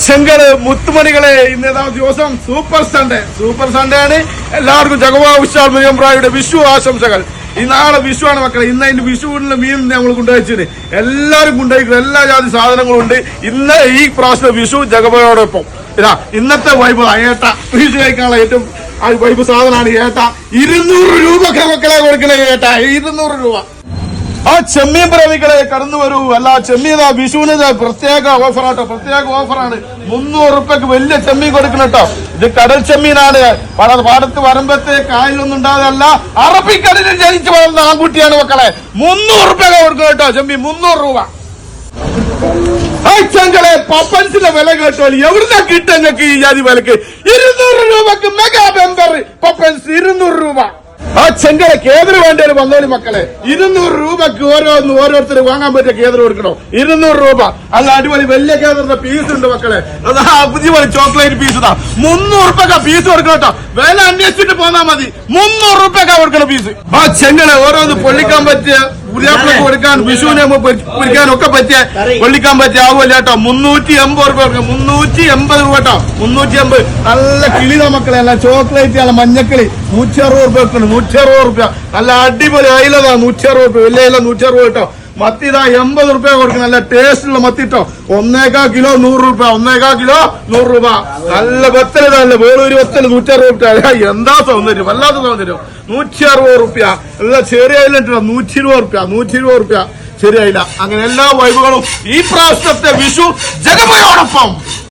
ചെങ്കല് മുത്തുമണികളെ ഇന്നേതാ ദിവസം super Sunday ആണ്. എല്ലാവർക്കും ജഗവാ ഉഷാർ മിയംബ്രായുടെ വിഷു ആശംസകൾ. ഈ നാളെ വിഷുവാണ് മക്കളെ. ഇന്ന് അതിന്റെ വിഷുവിനുള്ള മീൻ നമ്മൾ കൊണ്ടുവച്ചിന് എല്ലാവരും കൊണ്ടുപോയിക്കുന്നത് എല്ലാ ജാതി സാധനങ്ങളും ഉണ്ട്. ഇന്ന് ഈ പ്രാവശ്യം വിഷു ജഗവയോടൊപ്പം ഇന്നത്തെ വൈബ് ഏട്ട വിഷു കഴിക്കാനുള്ള ഏറ്റവും വൈബ് സാധനമാണ് ഏട്ട. 200 രൂപ മക്കളെ കൊടുക്കണേ ഏട്ട, 200 രൂപ. ചെമ്മീൻ പ്രേമികളെ കടന്നു വരൂ. അല്ല ചെമ്മീൻ വിഷുവിന് പ്രത്യേക ഓഫറാട്ടോ, പ്രത്യേക ഓഫറാണ്. 300 രൂപക്ക് വലിയ ചെമ്മീൻ കൊടുക്കണം കേട്ടോ. ഇത് കടൽ ചെമ്മീനാണ്. പാടത്ത് വരുമ്പത്തെ കായലൊന്നും ഉണ്ടാകുന്നതല്ല, അറബിക്കടലിൽ ജനിച്ചു വളർന്ന ആൺകുട്ടിയാണ് മക്കളെ. 300 രൂപ കൊടുക്കണം കേട്ടോ ചെമ്മീൻ, 300 രൂപ. ചെങ്കളെ പപ്പൻസിന്റെ വില കേട്ടോ, എവിടുന്ന കിട്ടുങ്ങൾക്ക് ഈ ജാതി വിലക്ക്? 200 രൂപക്ക് മെഗാ ബെമ്പർ പപ്പൻസ് 200 രൂപ. ചെങ്കല കേന്ദ്ര വേണ്ടവര് വന്നോളി മക്കളെ. 200 രൂപക്ക് ഓരോരുത്തർ വാങ്ങാൻ പറ്റിയ കേന്ദ്രം കൊടുക്കണോ? 200 രൂപ. അല്ല അടിപൊളി വലിയ കേന്ദ്രത്തിന്റെ പീസ് ഉണ്ട് മക്കളെ. അടിപൊളി ചോക്ലേറ്റ് പീസ് ഇതാ 300 രൂപക്ക പീസ് കൊടുക്കണം കേട്ടോ. വില അന്വേഷിച്ചിട്ട് പോന്നാ മതി. 300 രൂപക്ക കൊടുക്കണ പീസ്. ചെങ്കല ഓരോന്ന് പൊള്ളിക്കാൻ പറ്റിയ പുതിയാപ്പിളക്ക് കൊടുക്കാൻ, വിഷുവിനെ പൊരിക്കാനും ഒക്കെ പറ്റിയ പൊള്ളിക്കാൻ പറ്റിയ ആവുമല്ല കേട്ടോ. 380 രൂപ, 380 രൂപ കേട്ടോ. 380 നല്ല കിളിത മക്കളെ. അല്ല ചോക്ലേറ്റ് അല്ല മഞ്ഞക്കിളി 160 രൂപ വെക്കണം. 160 രൂപ. നല്ല അടിപൊളി അയിലതാ 160 രൂപ. വലിയ അയില 160 കേട്ടോ. മത്തി ഇതാ 80 രൂപ കൊടുക്കണം. നല്ല ടേസ്റ്റുള്ള മത്തി കേട്ടോ. 1.25 കിലോ 100 രൂപ. 1.25 കിലോ 100 രൂപ. നല്ല വെത്തലിതല്ലേ വേളൂര് വെത്തല് 160 രൂപ. എന്താ സൗന്ദര്യം, വല്ലാത്ത സൗന്ദര്യം. 160 രൂപ. എല്ലാ ചെറിയ അയില 120 രൂപ. 120 രൂപ ചെറിയ അയില. അങ്ങനെ എല്ലാ വൈബുകളും ഈ പ്രാവശ്യത്തെ വിഷു ജഗമയോടൊപ്പം.